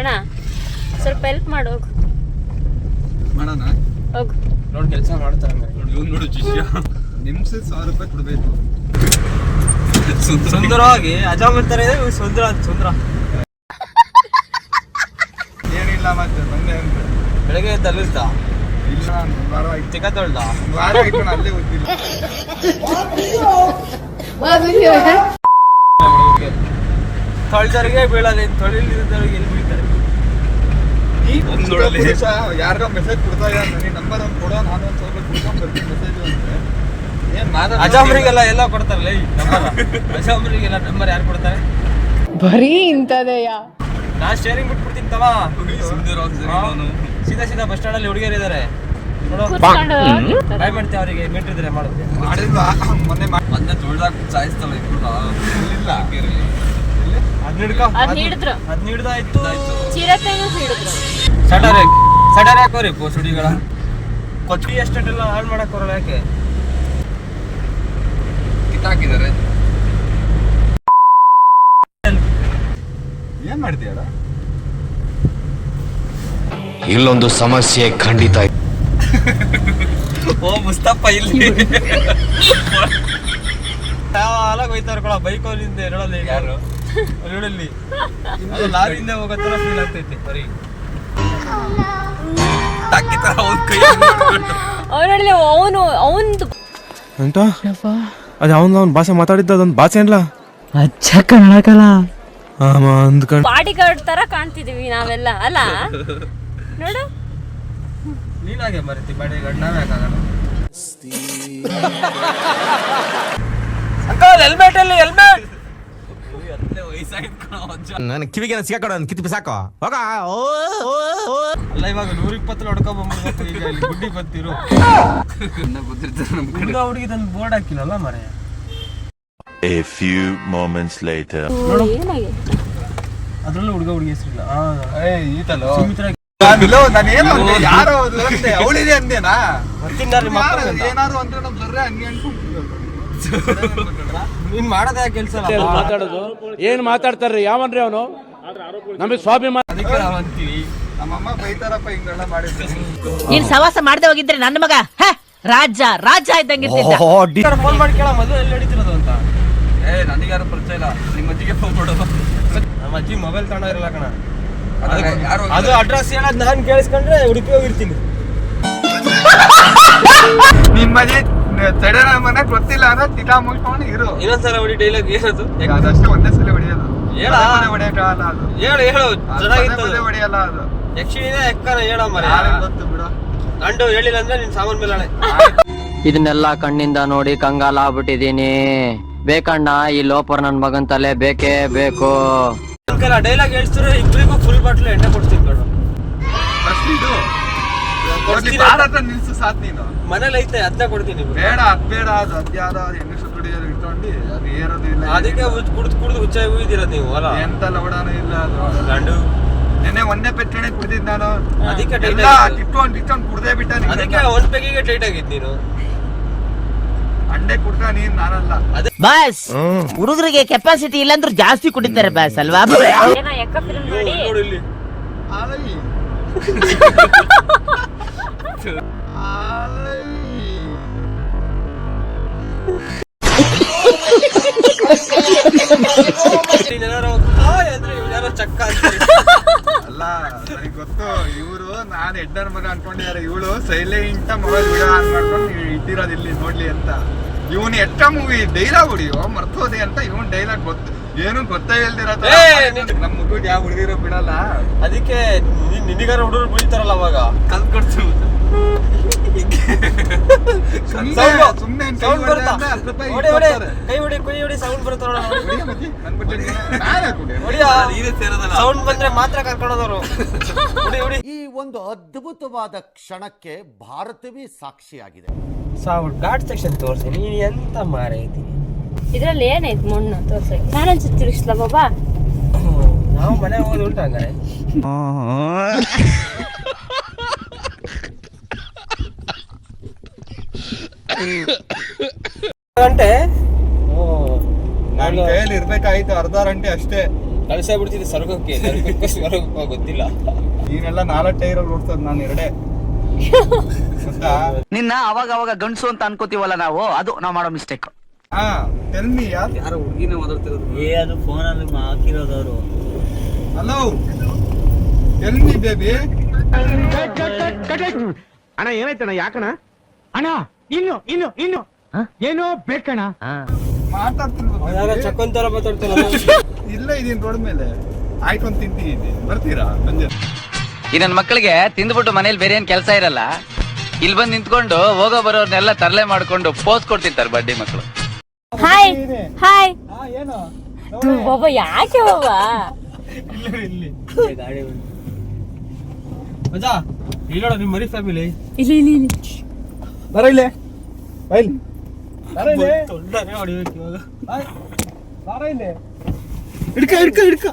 ಅಣ್ಣ ಸ್ವಲ್ಪ ಹೆಲ್ಪ್ ಮಾಡು ಹೋಗು. ಮಾಡೋಣ ಹೋಗು. ನೋಡಿ ಕೆಲಸ ಮಾಡ್ತಾರೆ ನೋಡು ಶಿಷ್ಯ ನಿಮ್ಸೆ 1000 ರೂಪಾಯಿ ಕೊಡ್ಬೇಕು. ಸುಂದರವಾಗಿ ಅಜಾಮನ್ ತರ ಇದೆ ಸುಂದರ ಏನಿಲ್ಲ ಮತ್ತೆ ಬಂದೆ ಅಂದ್ರೆ ಬೆಳಗ್ಗೆ ತಲುಸ್ದ ಇಲ್ಲ ಒಂದು ವಾರ ಆಯ್ತು. ಚಿಕ್ಕ ತೊಳ್ದ ಒಂದು ವಾರ ಆಯ್ತು ನಾನು ಅಲ್ಲೇ ಓದ್ತಿಲ್ಲ. ತೊಳ್ದರಿಗೆ ಬೀಳಲ್ಲ ತೊಳಿಲಿದ್ದವ್ರಿಗೆ ಎಲ್ಲಿ ಬೀಳ್ತಾರೆ ಯಾರೋ ಮೆಸೇಜ್ ಕೊಡ್ತಾ ಇದ್ದಾರೆ ನನಗೆ ನಂಬರ್ ಒಂದು ಕೊಡೋ ನಾನು ಒಂದು ಸ್ವಲ್ಪ ಕುಡ್ಕೊಂಡು ಬರ್ತೀನಿ ಮೆಸೇಜ್ ಅಂದ್ರೆ ಏನ್ ಅಜಾಮ್ರಿಗೆಲ್ಲ ಎಲ್ಲ ಕೊಡ್ತಾರಲ್ಲ ನಂಬರ್ ಅಜಾಮ್ರಿಗೆಲ್ಲ ನಂಬರ್ ಯಾರು ಕೊಡ್ತಾರೆ ಬರೀ ಇಂಥದೆಯಾ? ನಾನು ಸ್ಟೇರಿಂಗ್ ಬಿಟ್ಬಿಡ್ತೀನಿ ತವ ಸೀದಾ ಬಸ್ ಸ್ಟ್ಯಾಂಡ್ ಅಲ್ಲಿ ಹುಡುಗಿಯರು ಇದಾರೆ ನೋಡು ಬಾಯ್ ಮಾಡ್ತೀವಿ ಅವರಿಗೆ ಮಿಟ್ಟಿದ್ರೆ ಮಾಡೋದು ಮಾಡಿಲ್ವಾ ಮೊನ್ನೆ ತೊಳ್ದಾಗ ಸಾಯಿಸ್ತಲ್ಲ ಇಬ್ರು ಇಲ್ಲ ಅದ್ ಹಿಡಿದ್ರು, ಅದ್ನ ಹಿಡ್ದಾಯ್ತು ಚಿರತೆನೂ ಹಿಡಿದ್ರು. ಸಡರ್ ಹಾಕೋರಿ ಸುಡಿಗಳ ಕೊಚ್ಚಿ ಎಷ್ಟೆಲ್ಲ ಹಾಳು ಮಾಡಕ್ ಬರಲ್ಲ ಯಾಕೆ ಕಿತ್ತಾಕಿದ್ದಾರೆ. ಏನ್ ಮಾಡ್ತೀಯಡ? ಇಲ್ಲೊಂದು ಸಮಸ್ಯೆ ಖಂಡಿತ. ಓ ಮುಸ್ತಪ್ಪ ಇಲ್ಲಿ ಅಲಾಗ ಹೋಯ್ತಾರ ಬೈಕಲ್ಲಿಂದ ಎರಡಲ್ಲಿ ಯಾರು ಎರಡಲ್ಲಿ ಲಾರಿಯಿಂದ ಹೋಗತ್ತರ ಫೀಲ್ ಆಗ್ತೈತಿ ಬರೀ ಅವನಲ್ಲಿ ಅವನು ಎಂತ ಅದು ಅವನ ಭಾಷೆ ಮಾತಾಡಿದ್ದ ಅದೊಂದು ಭಾಷೆ ಏನ್ಲ ಅಚ್ಚ ಕನ್ನಡಕಲ್ಲ ಅಂದ್ಕೊಂಡು ಬಾಡಿ ಗಾರ್ಡ್ ತರ ಕಾಣ್ತಿದೀವಿ ನಾವೆಲ್ಲ ಅಲ್ಲ ನೋಡು. ನೀನಾಗೆ ಮರಿತಿ ಬಾಡಿ ಗಾರ್ಡ್ ನಾವೇ ಹಾಕಾಗಲ್ಲ ಅಂಕಲ್ ಹೆಲ್ಮೆಟ್ ಅಲ್ಲಿ ಹೆಲ್ಮೆಟ್ ನನ್ನ ಕಿವಿಗೆ ಸಿಗಾಕೊಡ ಕಿತ್ತು ಬಿಸಾಕೋ ಹೋಗ. ಅಲ್ಲ ಇವಾಗ 120 ಹೊಡ್ಕೊಂಡ್ಬಂದ್ಬಿಡ್ಬೇಕು ಈಗ ಇಲ್ಲಿ ಗುಡ್ಡಿ ಬಂತಿರು ಹುಡುಗಿ ತಂದು ಬೋರ್ಡ್ ಹಾಕಿಲ್ಲಲ್ಲ ಮರೆ. A few moments later. ಏನಾಗಿದೆ? ಅದ್ರಲ್ಲೂ ಹುಡುಗಿ ಹೆಸರಿಲ್ಲ ಈತಲ್ಲ ಸುಮಿತ್ರಾ ನಾನೇನು ಯಾರೋ ಅವಳಿದೆ ಅಂದೇನಾ ಏನಾದ್ರು ಅಂದ್ರೆ ನಮ್ ಬರ್ರೆ ಹಂಗೆ ನೀನ್ ಮಾಡದ ಕೆಲ್ಸ ಮಾತಾಡೋದು ಏನ್ ಮಾತಾಡ್ತಾರ್ರಿ ಯಾವನ್ರಿ ಅವನು ನಮಗೆ ಸ್ವಾಭಿಮಾನ. ಅದಕ್ಕೆ ನಾವ್ ಅಂತೀವಿ ನಮ್ಮಮ್ಮ ಬೈತಾರಪ್ಪ ಹಿಂಗೆಲ್ಲ ಮಾಡಿದ್ರೆ ನೀನ್ ಸವಾಸ ಮಾಡದೆ ಹೋಗಿದ್ರೆ ನನ್ನ ಮಗ ರಾಜ ಇದ್ದಂಗಿರ್ತಿದ್ದ. ಫೋನ್ ಮಾಡಿ ಕೇಳ ಮೊದಲು ಎಲ್ಲಿ ನಡೀತಿರೋದು ಅಂತ. ನನಗ್ಯಾರು ಪರಿಚಯ ಇಲ್ಲ. ನಿಮ್ಮ ಅಜ್ಜಿಗೆ ಫೋನ್ ಕೊಡೋದು. ನಮ್ಮ ಅಜ್ಜಿ ಮೊಬೈಲ್ ತಗೊಂಡ ಇರಲ್ಲ ಕಣ. ಅದು ಅಡ್ರೆಸ್ ಹೇಳೋದು ನಾನು ಕೇಳಿಸ್ಕೊಂಡ್ರೆ ಉಡುಪಿ ಹೋಗಿರ್ತೀನಿ. ನಿಮ್ಮ ಅಜ್ಜಿ ತಡೆ ಮನೆ ಗೊತ್ತಿಲ್ಲ ಅಂದ್ರೆ ತಿಟಾ ಮುಗಿಸ್ಕೊಂಡು ಇರು. ಇನ್ನೊಂದ್ಸಲ ಹೊಡಿ ಡೈಲಾಗ್ ಏನದು ಅದಷ್ಟೇ ಒಂದೇ ಸಲ ಹೊಡಿಯೋದು. ಹೇಳ ಹೊಡಿಯಕ್ಕಾಗಲ್ಲ ಅದು. ಹೇಳು ಚೆನ್ನಾಗಿತ್ತು. ಹೊಡಿಯಲ್ಲ ಅದು. ಯಕ್ಷಿಣಿನ ಎಕ್ಕನ ಹೇಳ ಮರ ಗೊತ್ತು ಬಿಡು. ಗಂಡು ಹೇಳಿಲ್ಲ ಅಂದ್ರೆ ನಿನ್ ಸಾಮಾನ್ ಮೇಲೆ ಹಳೆ. ಇದನ್ನೆಲ್ಲ ಕಣ್ಣಿಂದ ನೋಡಿ ಕಂಗಾಲ ಆಗ್ಬಿಟ್ಟಿದೀನಿ. ಬೇಕಣ್ಣ ಈ ಲೋಪರ್ ನನ್ ಮಗನ್ ತಲೆ ಬೇಕೇ ಬೇಕು. ಡೈಲಾಗ್ ಹೇಳ್ತಿದ್ರೆ ಇಬ್ಬರಿಗೂ ಫುಲ್ ಬಾಟ್ಲ್ ಎಣ್ಣೆ ಕೊಡ್ತೀನಿ ಕಣ. ನಿಲ್ಸು ಸಾತ್ ನೀನು ಮನೇಲಿ ಐತೆ ಅದನ್ನ ಕೊಡ್ತೀನಿ. ಬೇಡ ಅದ್ ಬೇಡ ಅದು ಅದ್ಯಾವ್ದ ಹೆಂಗಸು ದುಡಿಯೋದು ಇಟ್ಕೊಂಡು ಅದು ಏರೋದು ಇಲ್ಲ. ಅದಕ್ಕೆ ಕುಡ್ದು ಹುಚ್ಚಾಗಿ ಹೋಗಿದ್ದೀರ ನೀವು ಅಲ್ಲ. ಎಂತ ಲವಡಾನು ಇಲ್ಲ ಅದು. ಗಂಡು ನೆನ್ನೆ ಒಂದೇ ಪೆಟ್ಟಣೆ ಕುಡಿದಿದ್ ನಾನು. ಅದಕ್ಕೆ ಟಿಟ್ಕೊಂಡು ಕುಡ್ದೇ ಬಿಟ್ಟ. ಅದಕ್ಕೆ ಒಂದ್ ಪೆಗಿಗೆ ಟೈಟ್ ಆಗಿದ್ ನೀನು. ಅಂಡೆ ಕುಡ್ಕ ನೀನ್ ನಾನಲ್ಲ. ಬಾಸ್ ಹುಡುಗರಿಗೆ ಕೆಪಾಸಿಟಿ ಇಲ್ಲಾಂದ್ರೂ ಜಾಸ್ತಿ ಕುಡಿತಾರೆ ಬಾಸ್ ಅಲ್ವಾ? ಏನೋ ಎಕ್ಕ ಫಿಲ್ಮ್ ನೋಡಿ ನೋಡು ಇಲ್ಲಿ ಯಾರೋ ಚಕ್ಕ ಅಲ್ಲ ನನಗೆ ಗೊತ್ತು ಇವ್ರು ನಾನ್ ಹೆಡ್ಡರ್ ಮಗ ಅನ್ಕೊಂಡಿದ್ದಾರೆ. ಇವಳು ಸೈಲೆಂಟ್ ಮೊಬೈಲ್ ವಿಡಿಯೋ ಆನ್ ಮಾಡ್ಕೊಂಡು ಇಟ್ಟಿರೋದು ಇಲ್ಲಿ ನೋಡ್ಲಿ ಅಂತ. ಇವನು ಎಟ್ಟ ಮೂವಿ ಡೈಲಾಗ್ ಹೊಡಿಯೋ ಮರ್ತೋದೆ ಅಂತ ಇವನ್ ಡೈಲಾಗ್ ಗೊತ್ತು ಏನು ಗೊತ್ತೇ ಇಲ್ದಿರ ನಮ್ ಮುಗಿದ್ ಯಾವ ಹುಡುಗಿರೋ ಬಿಡಲ್ಲ. ಅದಕ್ಕೆ ನಿನಗಾರ ಹುಡುಗರು ಬೀಳ್ತಾರಲ್ಲ ಅವಾಗ ಕಲ್ತ್ಕೊಡ್ತೀವಿ. ಸುಮ್ನೆ ಸೌಂಡ್ ಬರುತ್ತಾ ಕೈ ಹೊಡಿ ಸೌಂಡ್ ಬರುತ್ತಾರ. ಸೌಂಡ್ ಬಂದ್ರೆ ಮಾತ್ರ ಕರ್ಕೊಂಡೋದವ್ರು. ಈ ಒಂದು ಅದ್ಭುತವಾದ ಕ್ಷಣಕ್ಕೆ ಭಾರತವೇ ಸಾಕ್ಷಿಯಾಗಿದೆ. ಘಾಟ್ ಸೆಕ್ಷನ್ ತೋರಿಸಿ ನೀನ್ ಎಂತ ಮಾರೈತಿ. ಇದ್ರಲ್ಲಿ ಏನೈತ್ ಮಣ್ಣು ತೋರ್ಸಕ್ಕೆ? ನಾನೊಂದ್ಸತಿ ತಿರುಗಿಸ್ಲಾ ಬಾಬಾ? ನಾವು ಮನೆ ಹೋಗೋದು ಉಂಟು ಹಂಗಾರೆ. ಗಂಟೆ ನನ್ನ ಕೈಯಲ್ಲಿ ಇರ್ಬೇಕಾಯ್ತು ಅರ್ಧ ಗಂಟೆ ಅಷ್ಟೇ. ಕಳ್ಸಾಬಿಡ್ತಿದ್ದೆ ಸ್ವರ್ಗಕ್ಕೆ ನರಕಕ್ಕೆ ಸ್ವರ್ಗಕ್ಕೆ ಗೊತ್ತಿಲ್ಲ. ನೀನೆಲ್ಲ 4 ಟೈರಲ್ಲಿ ಓಡ್ಸೋದು, ನಾನು 2. ನಿನ್ನ ಅವಾಗ ಅವಾಗ ಗಂಡ್ಸು ಅಂತ ಅನ್ಕೋತೀವಲ್ಲ ನಾವು, ಅದು ನಾವು ಮಾಡೋ ಮಿಸ್ಟೇಕ್. ಹಾ ಟೆಲ್ ಮಿ ಯಾರ್ ಯಾರೋ ಹುಡುಗಿನ ಮಾತಾಡ್ತಿರೋದು. ಅದು ಫೋನಲ್ಲಿ ಹಾಕಿರೋದು ಅವರು. Hello tell me baby. ಅಣ್ಣ ಏನಾಯ್ತಣ್ಣ? ಯಾಕಣ್ಣ ಅಣ್ಣ? ಇನ್ನು ಏನೋ ಬೇಕಣ್ಣ? ಯಾರೋ ಚಕ್ಕೊಂತರ ಮಾತಾಡ್ತಾರಲ್ಲ. ಇಲ್ಲ ಇದೀನಿ ರೋಡ್ ಮೇಲೆ, ಆಯ್ತು ಅಂತ ತಿಂತೀನಿ. ಬರ್ತೀರಾ ಸಂಜೆ? ಈ ನನ್ನ ಮಕ್ಕಳಿಗೆ ತಿಂದ್ಬಿಟ್ಟು ಮನೇಲಿ ಬೇರೆ ಏನ್ ಕೆಲಸ ಇರಲ್ಲ, ಇಲ್ಲಿ ಬಂದು ನಿಂತ್ಕೊಂಡು ಹೋಗೋ ಬರೋರ್ನೆಲ್ಲ ತರಲೆ ಮಾಡ್ಕೊಂಡು ಪೋಸ್ ಕೊಡ್ತಿರ್ತಾರೆ ಬಡ್ಡಿ ಮಕ್ಕಳು. Hi hi. ಬಾಬಾ ಯಾಕೆ ಬಾಬಾ? ಗಾಡಿ ಮಜಾ ಇಲ್ಲೋಡ ನಿಮ್ಮ ಮರಿ ಫ್ಯಾಮಿಲಿ. ಇಲ್ಲಿ ಬರ ಇಲ್ಲೇ ಬೈಲಿ ಹೊಡಿಬೇಕು ಇವಾಗ. ಹಿಡ್ಕ